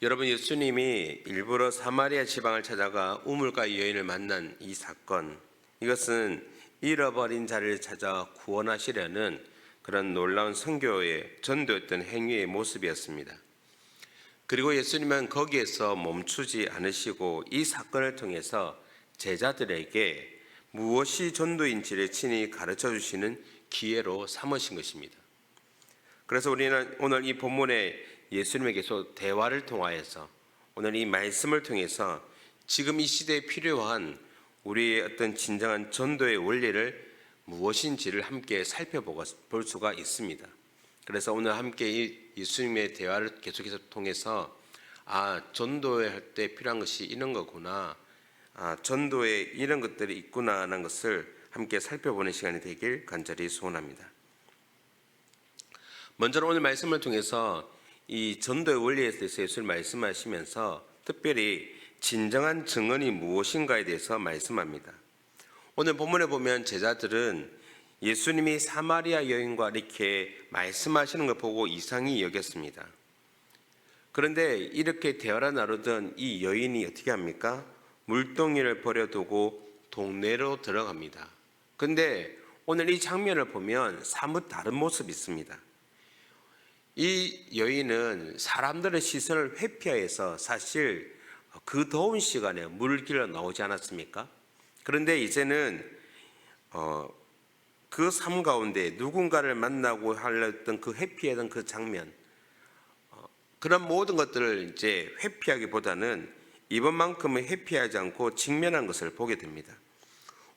여러분, 예수님이 일부러 사마리아 지방을 찾아가 우물가 여인을 만난 이 사건, 이것은 잃어버린 자를 찾아 구원하시려는 그런 놀라운 선교의 전도였던 행위의 모습이었습니다. 그리고 예수님은 거기에서 멈추지 않으시고 이 사건을 통해서 제자들에게 무엇이 전도인지를 친히 가르쳐 주시는 기회로 삼으신 것입니다. 그래서 우리는 오늘 이 본문에 예수님에게서 대화를 통하여서 오늘 이 말씀을 통해서 지금 이 시대에 필요한 우리의 어떤 진정한 전도의 원리를 무엇인지를 함께 살펴볼 수가 있습니다. 그래서 오늘 함께 이 예수님의 대화를 계속해서 통해서 전도할 때 필요한 것이 이런 거구나, 전도에 이런 것들이 있구나라는 것을 함께 살펴보는 시간이 되길 간절히 소원합니다. 먼저 오늘 말씀을 통해서 이 전도의 원리에 대해서 예수님 말씀하시면서 특별히 진정한 증언이 무엇인가에 대해서 말씀합니다. 오늘 본문에 보면 제자들은 예수님이 사마리아 여인과 이렇게 말씀하시는 걸 보고 이상히 여겼습니다. 그런데 이렇게 대화를 나누던 이 여인이 어떻게 합니까? 물동이를 버려두고 동네로 들어갑니다. 그런데 오늘 이 장면을 보면 사뭇 다른 모습이 있습니다. 이 여인은 사람들의 시선을 회피해서 사실 그 더운 시간에 물을 길러 나오지 않았습니까? 그런데 이제는 그 삶 가운데 누군가를 만나고 하려던 그 회피하던 그 장면, 그런 모든 것들을 이제 회피하기보다는 이번만큼은 회피하지 않고 직면한 것을 보게 됩니다.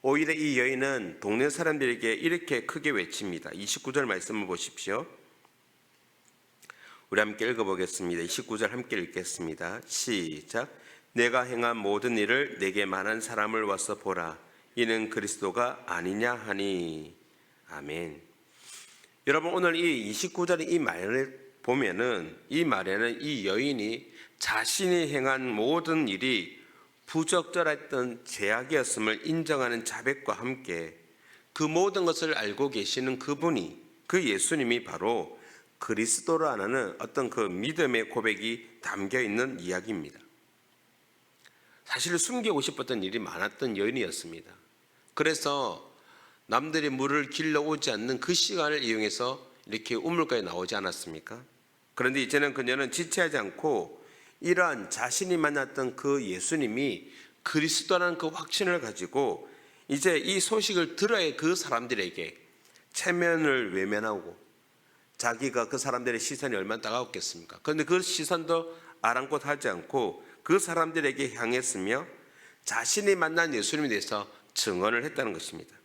오히려 이 여인은 동네 사람들에게 이렇게 크게 외칩니다. 29절 말씀을 보십시오. 우리 함께 읽어보겠습니다. 29절 함께 읽겠습니다. 시작. 내가 행한 모든 일을 내게 말한 사람을 와서 보라. 이는 그리스도가 아니냐 하니. 아멘. 여러분, 오늘 이 29절의 이 말을 보면은 이 말에는 이 여인이 자신이 행한 모든 일이 부적절했던 죄악이었음을 인정하는 자백과 함께 그 모든 것을 알고 계시는 그분이, 그 예수님이 바로 그리스도라는 어떤 그 믿음의 고백이 담겨 있는 이야기입니다. 사실 숨기고 싶었던 일이 많았던 여인이었습니다. 그래서 남들이 물을 길러오지 않는 그 시간을 이용해서 이렇게 우물가에 나오지 않았습니까? 그런데 이제는 그녀는 지체하지 않고 이러한 자신이 만났던 그 예수님이 그리스도라는 그 확신을 가지고 이제 이 소식을 들어야 그 사람들에게 체면을 외면하고 자기가 그 사람들의 시선이 얼마나 따가웠겠습니까? 그런데 그 시선도 아랑곳하지 않고 그 사람들에게 향했으며 자신이 만난 예수님에 대해서 증언을 했다는 것입니다.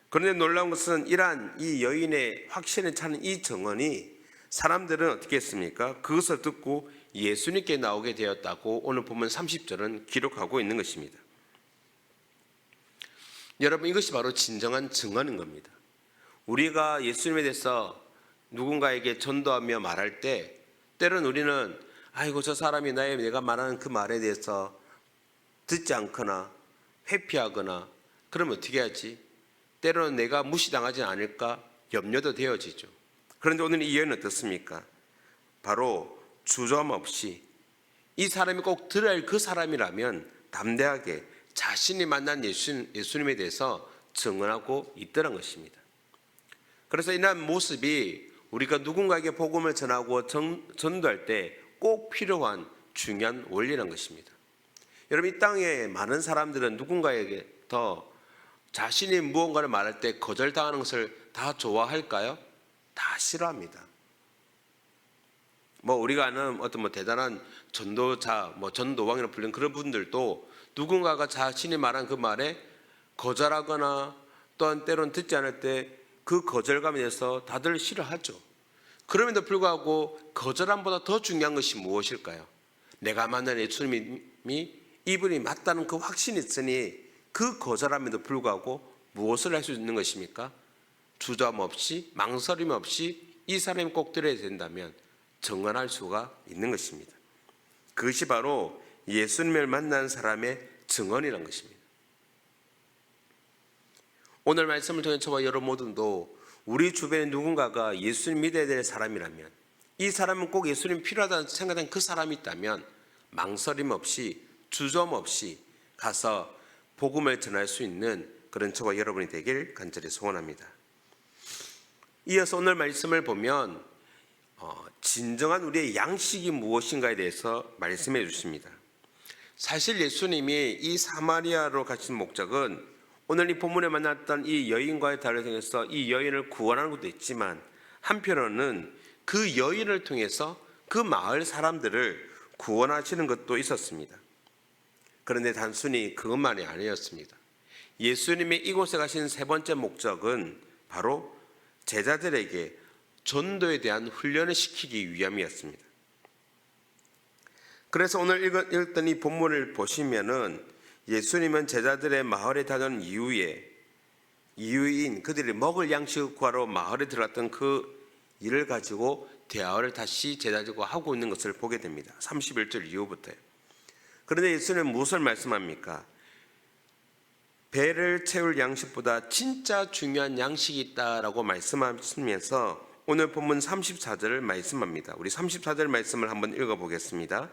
그런데 놀라운 것은 이러한 이 여인의 확신에 차는 이 증언이 사람들은 어떻게 했습니까? 그것을 듣고 예수님께 나오게 되었다고 오늘 보면 30절은 기록하고 있는 것입니다. 여러분, 이것이 바로 진정한 증언인 겁니다. 우리가 예수님에 대해서 누군가에게 전도하며 말할 때 때로는 우리는 아이고 저 사람이 내가 말하는 그 말에 대해서 듣지 않거나 회피하거나 그러면 어떻게 하지? 때로는 내가 무시당하지 않을까 염려도 되어지죠. 그런데 오늘 이 여인은 어떻습니까? 바로 주저함 없이 이 사람이 꼭 들어야 할 그 사람이라면 담대하게 자신이 만난 예수님에 대해서 증언하고 있더란 것입니다. 그래서 이러한 모습이 우리가 누군가에게 복음을 전하고 전도할 때 꼭 필요한 중요한 원리라는 것입니다. 여러분, 이 땅에 많은 사람들은 누군가에게 더 자신이 무언가를 말할 때 거절당하는 것을 다 좋아할까요? 다 싫어합니다. 우리가 아는 어떤 대단한 전도자, 전도왕이라고 불리는 그런 분들도 누군가가 자신이 말한 그 말에 거절하거나 또한 때로는 듣지 않을 때 그 거절감에 대해서 다들 싫어하죠. 그럼에도 불구하고 거절함보다 더 중요한 것이 무엇일까요? 내가 만난 예수님이 이분이 맞다는 그 확신이 있으니 그 거절함에도 불구하고 무엇을 할 수 있는 것입니까? 주저함 없이 망설임 없이 이 사람이 꼭 들어야 된다면 증언할 수가 있는 것입니다. 그것이 바로 예수님을 만난 사람의 증언이라는 것입니다. 오늘 말씀을 통해 저와 여러분 모두도 우리 주변에 누군가가 예수님 믿어야 될 사람이라면 이 사람은 꼭 예수님 필요하다는 생각한 그 사람이 있다면 망설임 없이 주저함 없이 가서 복음을 전할 수 있는 그런 저와 여러분이 되길 간절히 소원합니다. 이어서 오늘 말씀을 보면 진정한 우리의 양식이 무엇인가에 대해서 말씀해 주십니다. 사실 예수님이 이 사마리아로 가신 목적은 오늘 이 본문에 만났던 이 여인과의 대화를 통해서 이 여인을 구원하는 것도 있지만 한편으로는 그 여인을 통해서 그 마을 사람들을 구원하시는 것도 있었습니다. 그런데 단순히 그것만이 아니었습니다. 예수님이 이곳에 가신 세 번째 목적은 바로 제자들에게 전도에 대한 훈련을 시키기 위함이었습니다. 그래서 오늘 읽었던 이 본문을 보시면은 예수님은 제자들의 마을에 다녀온 이유인 그들이 먹을 양식을 구하러 마을에 들어갔던 그 일을 가지고 대화를 다시 제자들과 하고 있는 것을 보게 됩니다. 31절 이후부터요. 그런데 예수님은 무엇을 말씀합니까? 배를 채울 양식보다 진짜 중요한 양식이 있다라고 말씀하시면서 오늘 본문 34절을 말씀합니다. 우리 34절 말씀을 한번 읽어보겠습니다.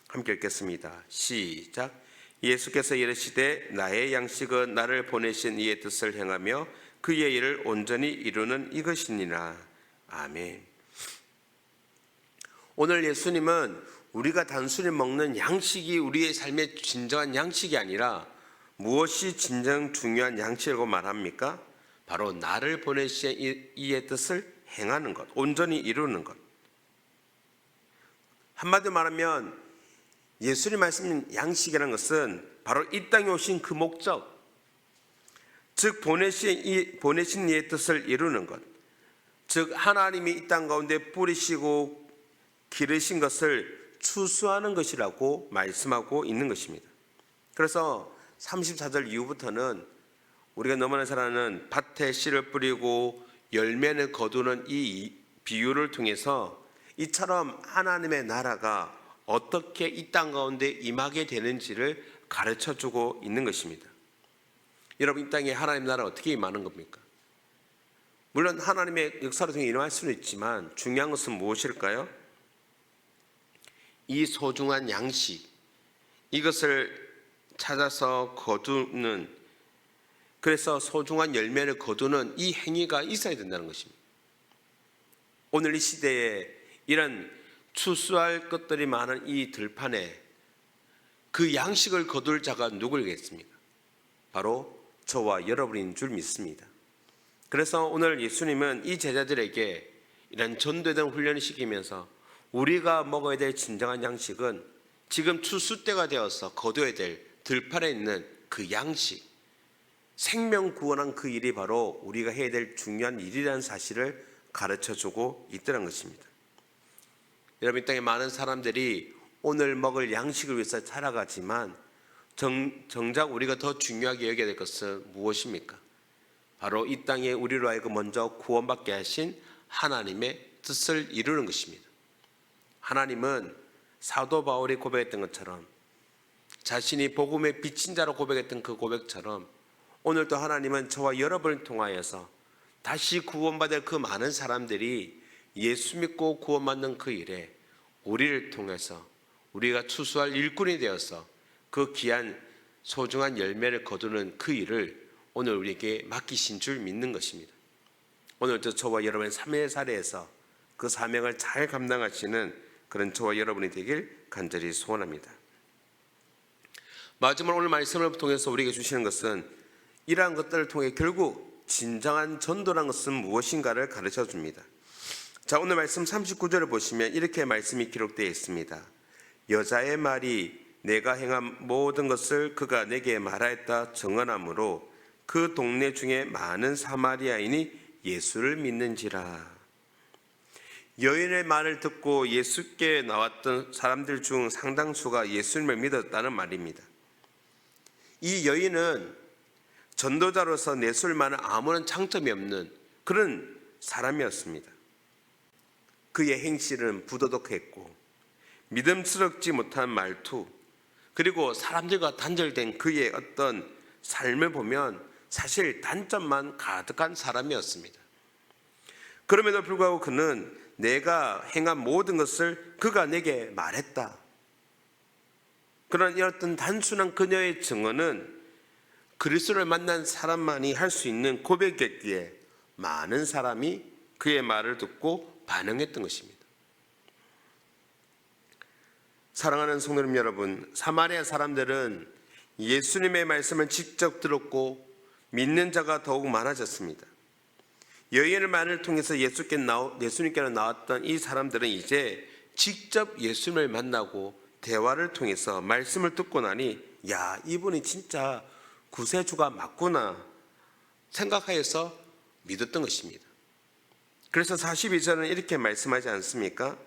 함께 읽겠습니다. 시작. 예수께서 이르시되 나의 양식은 나를 보내신 이의 뜻을 행하며 그의 일을 온전히 이루는 이것이니라. 아멘. 오늘 예수님은 우리가 단순히 먹는 양식이 우리의 삶의 진정한 양식이 아니라 무엇이 진정 중요한 양식이라고 말합니까? 바로 나를 보내신 이의 뜻을 행하는 것, 온전히 이루는 것. 한마디로 말하면 예수님 말씀인 양식이라는 것은 바로 이 땅에 오신 그 목적, 즉 보내신 이의 뜻을 이루는 것, 즉 하나님이 이 땅 가운데 뿌리시고 기르신 것을 추수하는 것이라고 말씀하고 있는 것입니다. 그래서 34절 이후부터는 우리가 너무나 잘 아는 밭에 씨를 뿌리고 열매를 거두는 이 비유를 통해서 이처럼 하나님의 나라가 어떻게 이 땅 가운데 임하게 되는지를 가르쳐주고 있는 것입니다. 여러분, 이 땅에 하나님 나라 어떻게 임하는 겁니까? 물론 하나님의 역사를 통해 일어날 수는 있지만 중요한 것은 무엇일까요? 이 소중한 양식, 이것을 찾아서 거두는, 그래서 소중한 열매를 거두는 이 행위가 있어야 된다는 것입니다. 오늘 이 시대에 이런 추수할 것들이 많은 이 들판에 그 양식을 거둘 자가 누구겠습니까? 바로 저와 여러분인 줄 믿습니다. 그래서 오늘 예수님은 이 제자들에게 이런 전도에 대한 훈련을 시키면서 우리가 먹어야 될 진정한 양식은 지금 추수 때가 되어서 거둬야 될 들판에 있는 그 양식, 생명 구원한 그 일이 바로 우리가 해야 될 중요한 일이라는 사실을 가르쳐주고 있다는 것입니다. 여러분, 이 땅에 많은 사람들이 오늘 먹을 양식을 위해서 살아가지만 정작 우리가 더 중요하게 여겨야 될 것은 무엇입니까? 바로 이 땅에 우리로 하여금 먼저 구원받게 하신 하나님의 뜻을 이루는 것입니다. 하나님은 사도 바울이 고백했던 것처럼, 자신이 복음의 빛인 자로 고백했던 그 고백처럼 오늘도 하나님은 저와 여러분을 통하여서 다시 구원받을 그 많은 사람들이 예수 믿고 구원받는 그 일에 우리를 통해서 우리가 추수할 일꾼이 되어서 그 귀한 소중한 열매를 거두는 그 일을 오늘 우리에게 맡기신 줄 믿는 것입니다. 오늘도 저와 여러분의 삶의 사례에서 그 사명을 잘 감당하시는 그런 저와 여러분이 되길 간절히 소원합니다. 마지막으로 오늘 말씀을 통해서 우리에게 주시는 것은 이러한 것들을 통해 결국 진정한 전도란 것은 무엇인가를 가르쳐 줍니다. 자, 오늘 말씀 39절을 보시면 이렇게 말씀이 기록되어 있습니다. 여자의 말이 내가 행한 모든 것을 그가 내게 말하였다 정언하므로 그 동네 중에 많은 사마리아인이 예수를 믿는지라. 여인의 말을 듣고 예수께 나왔던 사람들 중 상당수가 예수님을 믿었다는 말입니다. 이 여인은 전도자로서 내세울 만한 아무런 장점이 없는 그런 사람이었습니다. 그의 행실은 부도덕했고 믿음스럽지 못한 말투, 그리고 사람들과 단절된 그의 어떤 삶을 보면 사실 단점만 가득한 사람이었습니다. 그럼에도 불구하고 그는 내가 행한 모든 것을 그가 내게 말했다. 그런 어떤 단순한 그녀의 증언은 그리스도를 만난 사람만이 할 수 있는 고백이었기에 많은 사람이 그의 말을 듣고 반응했던 것입니다. 사랑하는 성도님 여러분, 사마리아 사람들은 예수님의 말씀을 직접 들었고 믿는 자가 더욱 많아졌습니다. 여인의 말을 통해서 예수님께로 나왔던 이 사람들은 이제 직접 예수님을 만나고 대화를 통해서 말씀을 듣고 나니 야, 이분이 진짜 구세주가 맞구나 생각하여서 믿었던 것입니다. 그래서 42절은 이렇게 말씀하지 않습니까?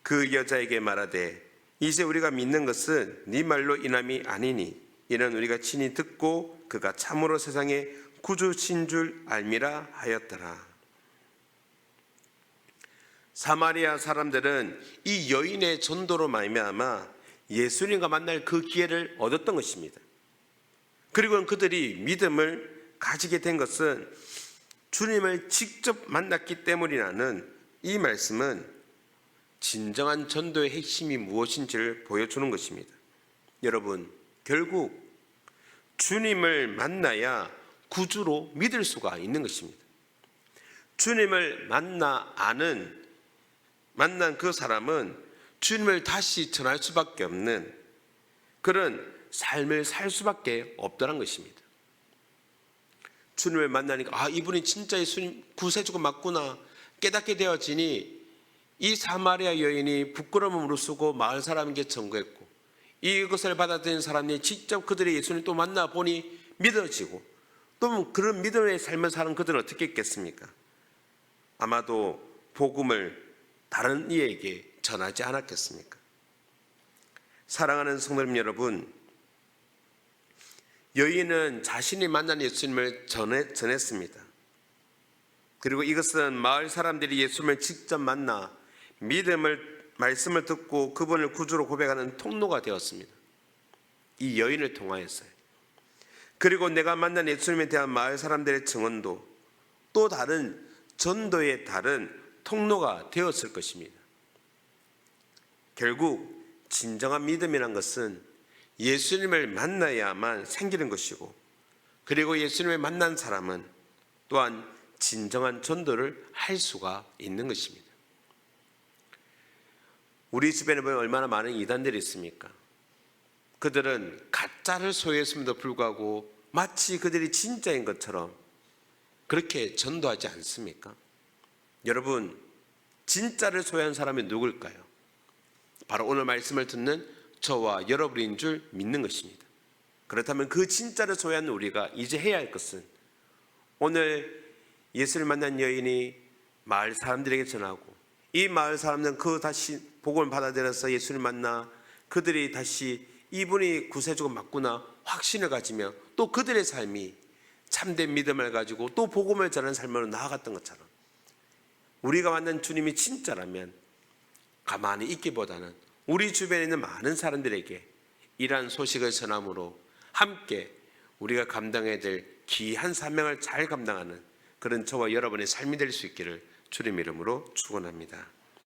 그 여자에게 말하되 이제 우리가 믿는 것은 네 말로 인함이 아니니 이는 우리가 친히 듣고 그가 참으로 세상에 구주신 줄 알미라 하였더라. 사마리아 사람들은 이 여인의 전도로 말미암아 예수님과 만날 그 기회를 얻었던 것입니다. 그리고 그들이 믿음을 가지게 된 것은 주님을 직접 만났기 때문이라는 이 말씀은 진정한 전도의 핵심이 무엇인지를 보여주는 것입니다. 여러분, 결국 주님을 만나야 구주로 믿을 수가 있는 것입니다. 주님을 만난 그 사람은 주님을 다시 전할 수밖에 없는 그런 삶을 살 수밖에 없다는 것입니다. 주님을 만나니까 이분이 진짜 예수님 구세주가 맞구나 깨닫게 되어지니 이 사마리아 여인이 부끄러움을 무릅쓰고 마을 사람에게 전거했고 이것을 받아들인 사람이 직접 그들의 예수님을 또 만나보니 믿어지고 또 그런 믿음의 삶을 사는 그들은 어떻게 했겠습니까? 아마도 복음을 다른 이에게 전하지 않았겠습니까? 사랑하는 성도님 여러분, 여인은 자신이 만난 예수님을 전했습니다. 그리고 이것은 마을 사람들이 예수님을 직접 만나 말씀을 듣고 그분을 구주로 고백하는 통로가 되었습니다. 이 여인을 통하였어요. 그리고 내가 만난 예수님에 대한 마을 사람들의 증언도 또 다른 전도의 다른 통로가 되었을 것입니다. 결국 진정한 믿음이란 것은 예수님을 만나야만 생기는 것이고 그리고 예수님을 만난 사람은 또한 진정한 전도를 할 수가 있는 것입니다. 우리 주변에 보면 얼마나 많은 이단들이 있습니까? 그들은 가짜를 소유했음에도 불구하고 마치 그들이 진짜인 것처럼 그렇게 전도하지 않습니까? 여러분, 진짜를 소유한 사람이 누굴까요? 바로 오늘 말씀을 듣는 저와 여러분인 줄 믿는 것입니다. 그렇다면 그 진짜를 소유한 우리가 이제 해야 할 것은 오늘 예수를 만난 여인이 마을 사람들에게 전하고 이 마을 사람들은 그 다시 복음을 받아들여서 예수를 만나 그들이 다시 이분이 구세주가 맞구나 확신을 가지며 또 그들의 삶이 참된 믿음을 가지고 또 복음을 전하는 삶으로 나아갔던 것처럼 우리가 만난 주님이 진짜라면 가만히 있기보다는 우리 주변에 있는 많은 사람들에게 이러한 소식을 전함으로 함께 우리가 감당해야 될 귀한 사명을 잘 감당하는 그런 저와 여러분의 삶이 될 수 있기를 주님 이름으로 축원합니다.